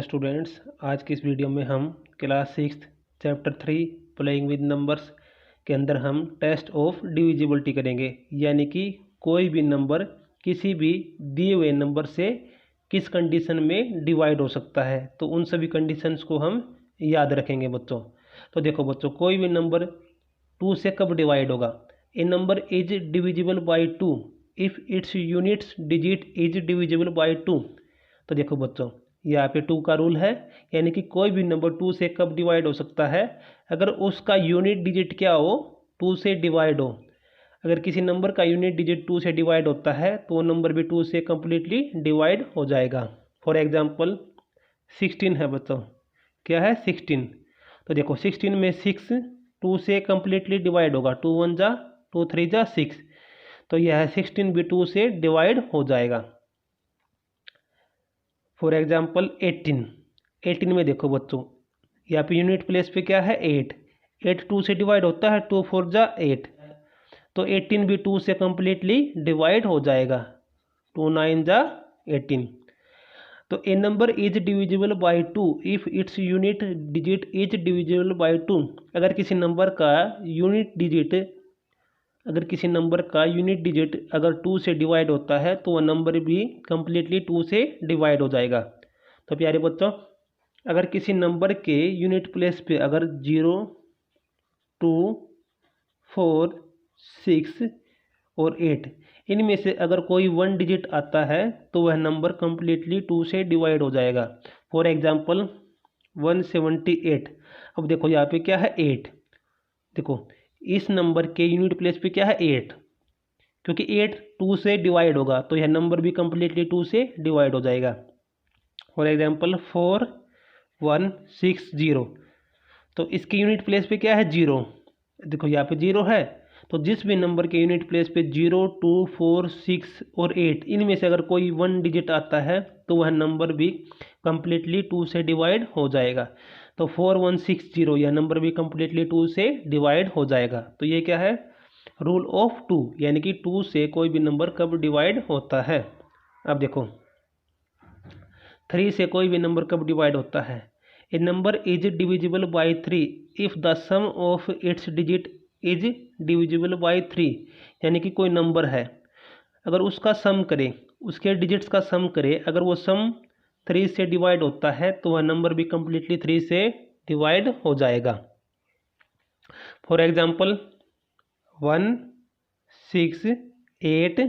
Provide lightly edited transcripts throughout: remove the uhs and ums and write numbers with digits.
Hello students, आज की इस वीडियो में हम class 6 chapter 3 playing with numbers के अंदर हम टेस्ट ऑफ डिविजिबिलिटी करेंगे। यानी कि कोई भी नंबर किसी भी दिए हुए नंबर से किस कंडीशन में डिवाइड हो सकता है, तो उन सभी कंडीशंस को हम याद रखेंगे बच्चों। तो देखो बच्चों, कोई भी नंबर 2 से कब डिवाइड होगा। A number is divisible by 2 if its units digit is divisible by 2। तो देखो बच्चों, यहाँ पे 2 का रूल है, यानी कि कोई भी नंबर 2 से कब डिवाइड हो सकता है, अगर उसका यूनिट डिजिट क्या हो, 2 से डिवाइड हो। अगर किसी नंबर का यूनिट डिजिट 2 से डिवाइड होता है तो वो नंबर भी 2 से कम्प्लीटली डिवाइड हो जाएगा। फॉर एग्जाम्पल 16 है बच्चों, क्या है 16। तो देखो 16 में 6 2 से कम्प्लीटली डिवाइड होगा, 2 1 जा 2 3 जा 6, तो यह 16 भी 2 से डिवाइड हो जाएगा। फॉर एग्जाम्पल 18 में देखो बच्चों, यहाँ पे यूनिट प्लेस पे क्या है 8 8 2 से डिवाइड होता है, 2 4 जा 8, तो 18 भी 2 से कम्प्लीटली डिवाइड हो जाएगा, 2 9 जा 18। तो a number is divisible by 2 if its unit digit is divisible by 2। अगर किसी नंबर का यूनिट डिजिट अगर 2 से डिवाइड होता है तो वह नंबर भी कम्प्लीटली 2 से डिवाइड हो जाएगा। तो प्यारे बच्चों, अगर किसी नंबर के यूनिट प्लेस पे अगर 0 2 4 6 और 8 इनमें से अगर कोई 1 डिजिट आता है तो वह नंबर कम्प्लीटली 2 से डिवाइड हो जाएगा। For example 178। अब देखो यहाँ पे क्या है 8, देखो इस नंबर के यूनिट प्लेस पे क्या है 8, क्योंकि 8 2 से डिवाइड होगा तो यह नंबर भी कम्प्लीटली 2 से डिवाइड हो जाएगा। फॉर एग्जाम्पल 4160, तो इसके यूनिट प्लेस पे क्या है 0, देखो यहाँ पे 0 है, तो जिस भी नंबर के यूनिट प्लेस पे 0 2 4 6 और 8 इनमें से अगर कोई 1 डिजिट आता है तो वह नंबर भी कम्प्लीटली 2 से डिवाइड हो जाएगा। तो 4160 यह नंबर भी कम्प्लीटली 2 से डिवाइड हो जाएगा। तो ये क्या है, रूल ऑफ 2, यानी कि 2 से कोई भी नंबर कब डिवाइड होता है। अब देखो 3 से कोई भी नंबर कब डिवाइड होता है। A number is divisible by 3 if the sum of its digit is divisible by 3। यानी कि कोई नंबर है, अगर उसका सम करे, उसके डिजिट्स का सम करे, अगर वो सम 3 से डिवाइड होता है तो वह नंबर भी कम्प्लीटली 3 से डिवाइड हो जाएगा। For example 1 6 8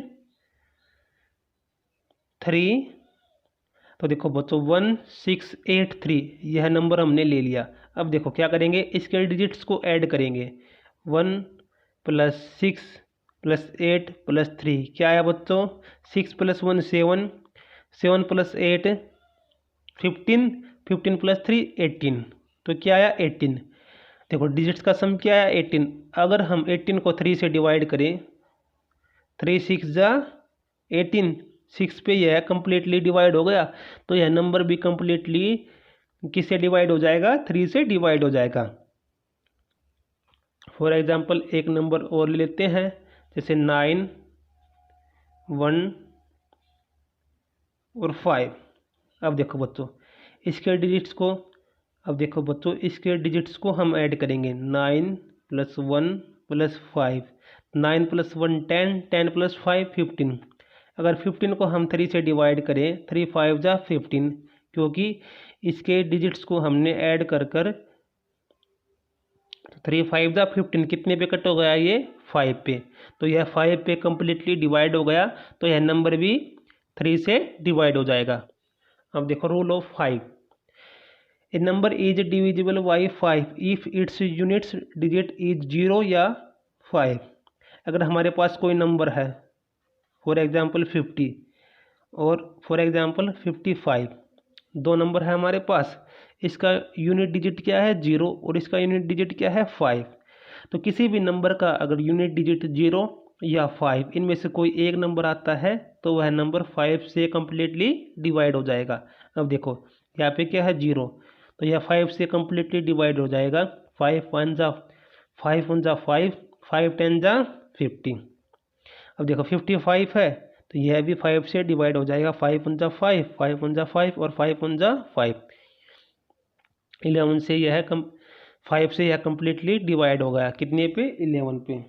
3। तो देखो बच्चों 1683 यह नंबर हमने ले लिया। अब देखो क्या करेंगे, इसके डिजिट्स को ऐड करेंगे, 1 + 6 + 8 + 3 क्या आया बच्चों, 6 + 1 7 7 + 8 15 15 + 3 18, तो क्या आया 18। देखो डिजिट्स का सम क्या आया 18। अगर हम 18 को 3 से डिवाइड करें, 3 6 जा 18, 6 पे यह कम्प्लीटली डिवाइड हो गया, तो यह नंबर भी कम्प्लीटली किससे डिवाइड हो जाएगा, 3 से डिवाइड हो जाएगा। फॉर एग्जाम्पल एक नंबर और ले लेते हैं, जैसे 9 1 और 5। अब देखो बच्चों इसके डिजिट्स को हम ऐड करेंगे, 9 + 1 + 5, 9 + 1 10 10 + 5 15। अगर 15 को हम 3 से डिवाइड करें, 3 5 जा 15, क्योंकि इसके डिजिट्स को हमने ऐड कर 3 5 जा 15 कितने पे कट हो गया, ये 5 पे, तो यह 5 पे कम्प्लीटली डिवाइड हो गया, तो यह नंबर भी 3 से डिवाइड हो जाएगा। अब देखो rule of 5। A number is divisible by 5 if its units digit is 0 या 5। अगर हमारे पास कोई नंबर है, फॉर एग्जाम्पल 50 और फॉर एग्जाम्पल 55, दो नंबर है हमारे पास, इसका यूनिट डिजिट क्या है 0 और इसका यूनिट डिजिट क्या है 5। तो किसी भी नंबर का अगर यूनिट डिजिट 0 या 5 इनमें से कोई एक नंबर आता है तो वह नंबर 5 से कम्प्लीटली डिवाइड हो जाएगा। अब देखो यहाँ पे क्या है 0, तो यह 5 से कम्प्लीटली डिवाइड हो जाएगा, 5 1 जा 5 1 जा 5 5 10 जा 50। अब देखो 55 है, तो यह भी 5 से डिवाइड हो जाएगा, 5 1 जा 5 5 1 जा 5 और 5 1 जा 5, 11 से यह 5 से यह कम्प्लीटली डिवाइड हो गया, कितने पे? 11 पे।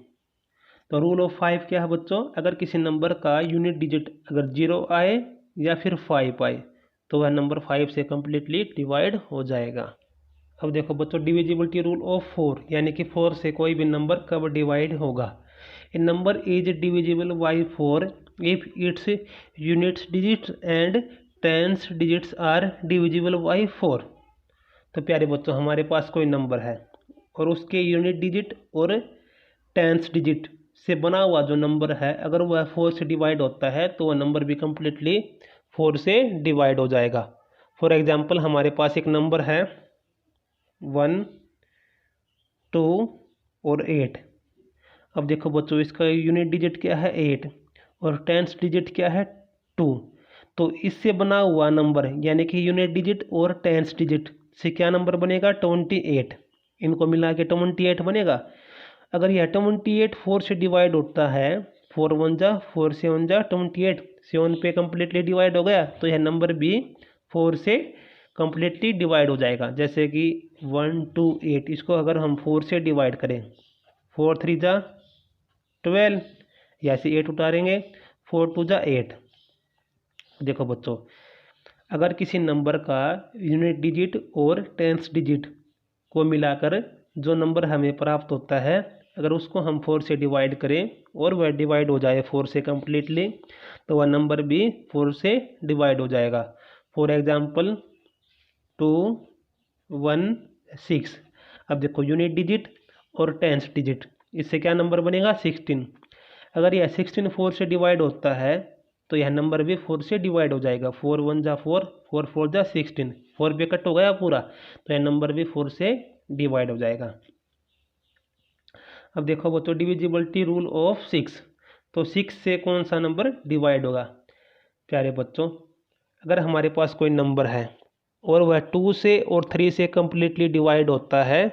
तो रूल ऑफ 5 क्या है बच्चों? अगर किसी नंबर का यूनिट डिजिट अगर 0 आए या फिर 5 आए तो वह नंबर 5 से कम्प्लीटली डिवाइड हो जाएगा। अब देखो बच्चों, डिविजिबिलिटी रूल ऑफ 4, यानी कि 4 से कोई भी नंबर कब डिवाइड होगा? A number is divisible by 4 if its units digits and tens digits are divisible by 4। तो प्यारे बच्चों, हमारे पास कोई नंबर है और उसके यूनिट डिजिट और टेंस डिजिट से बना हुआ जो नंबर है, अगर वह 4 से डिवाइड होता है तो वह नंबर भी कम्प्लीटली 4 से डिवाइड हो जाएगा। फॉर एग्जाम्पल, हमारे पास एक नंबर है 1, 2 और 8। अब देखो बच्चों, इसका यूनिट डिजिट क्या है? 8 और टेंस डिजिट क्या है? 2। तो इससे बना हुआ नंबर यानी कि यूनिट डिजिट और टेंस डिजिट से क्या नंबर बनेगा? 28। इनको मिला के 28 बनेगा। अगर यह 28 4 से डिवाइड होता है, 4 1 जा 4 7 जा 28, 7 पे कम्प्लीटली डिवाइड हो गया, तो यह नंबर भी 4 से कम्प्लीटली डिवाइड हो जाएगा। जैसे कि 1 2 8, इसको अगर हम 4 से डिवाइड करें, 4 3 जा 12, यहाँ से 8 उतारेंगे, 4 2 जा 8। देखो बच्चों, अगर किसी नंबर का यूनिट डिजिट और टेंस डिजिट को मिलाकर जो नंबर हमें प्राप्त होता है, अगर उसको हम 4 से डिवाइड करें और वह डिवाइड हो जाए 4 से कम्प्लीटली, तो वह नंबर भी 4 से डिवाइड हो जाएगा। For example 2 1 6। अब देखो, यूनिट डिजिट और टेंस डिजिट, इससे क्या नंबर बनेगा? 16। अगर यह 16 4 से डिवाइड होता है तो यह नंबर भी 4 से डिवाइड हो जाएगा। 4 1 जा 4, 4 4 जा 16, 4 पे कट हो गया पूरा, तो यह नंबर भी 4 से डिवाइड हो जाएगा। अब देखो बच्चों, डिविजिबिलिटी रूल ऑफ 6। तो 6 से कौन सा नंबर डिवाइड होगा? प्यारे बच्चों, अगर हमारे पास कोई नंबर है और वह 2 से और 3 से कम्प्लीटली डिवाइड होता है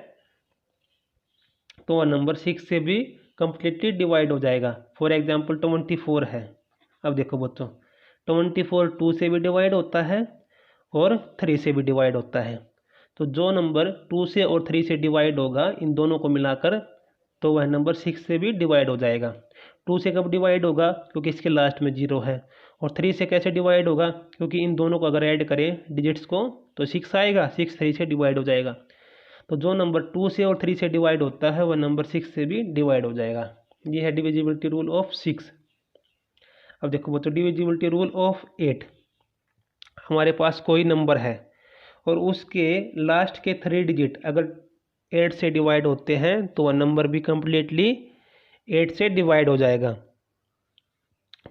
तो वह नंबर 6 से भी कम्प्लीटली डिवाइड हो जाएगा। फॉर एग्जाम्पल 24 है। अब देखो बच्चों, 24 2 से भी डिवाइड होता है और 3 से भी डिवाइड होता है। तो जो नंबर 2 से और 3 से डिवाइड होगा, इन दोनों को मिलाकर, तो वह नंबर 6 से भी डिवाइड हो जाएगा। 2 से कब डिवाइड होगा? क्योंकि इसके लास्ट में 0 है। और 3 से कैसे डिवाइड होगा? क्योंकि इन दोनों को अगर ऐड करें डिजिट्स को तो 6 आएगा, 6 3 से डिवाइड हो जाएगा। तो जो नंबर 2 से और 3 से डिवाइड होता है वह नंबर 6 से भी डिवाइड हो जाएगा। ये है डिविजिबिलिटी रूल ऑफ 6। अब देखो बच्चों, डिविजिबिलिटी रूल ऑफ 8। हमारे पास कोई नंबर है और उसके लास्ट के 3 डिजिट अगर 8 से डिवाइड होते हैं तो वह नंबर भी कम्प्लीटली 8 से डिवाइड हो जाएगा।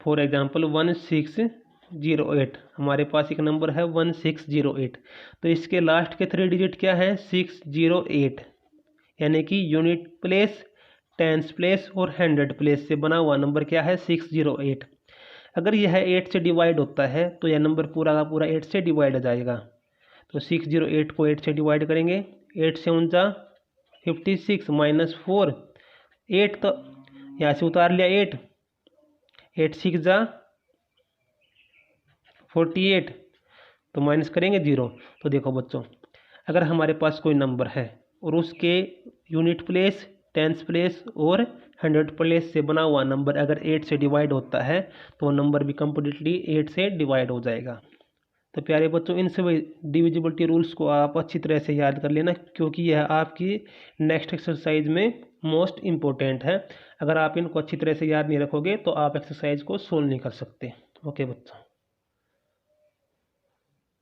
फॉर एग्जाम्पल 1608, हमारे पास एक नंबर है 1608। तो इसके लास्ट के 3 डिजिट क्या है? 608, यानी कि यूनिट प्लेस, टेंस प्लेस और हंड्रेड प्लेस से बना हुआ नंबर क्या है? 608। अगर यह 8 से डिवाइड होता है तो यह नंबर पूरा का पूरा 8 से डिवाइड हो जाएगा। तो 608 को 8 से डिवाइड करेंगे, 8 से 49 56 -4, 8 तो यहाँ से उतार लिया 8, 8 6 जा 48, तो माइनस करेंगे 0। तो देखो बच्चों, अगर हमारे पास कोई नंबर है और उसके यूनिट प्लेस, टेंस प्लेस और हंड्रेड प्लेस से बना हुआ नंबर अगर 8 से डिवाइड होता है तो वो नंबर भी कम्प्लीटली 8 से डिवाइड हो जाएगा। तो प्यारे बच्चों, इन सभी डिविजिबिलिटी रूल्स को आप अच्छी तरह से याद कर लेना, क्योंकि यह आपकी नेक्स्ट एक्सरसाइज में मोस्ट इम्पोर्टेंट है। अगर आप इनको अच्छी तरह से याद नहीं रखोगे तो आप एक्सरसाइज को सोल्व नहीं कर सकते। ओके बच्चों।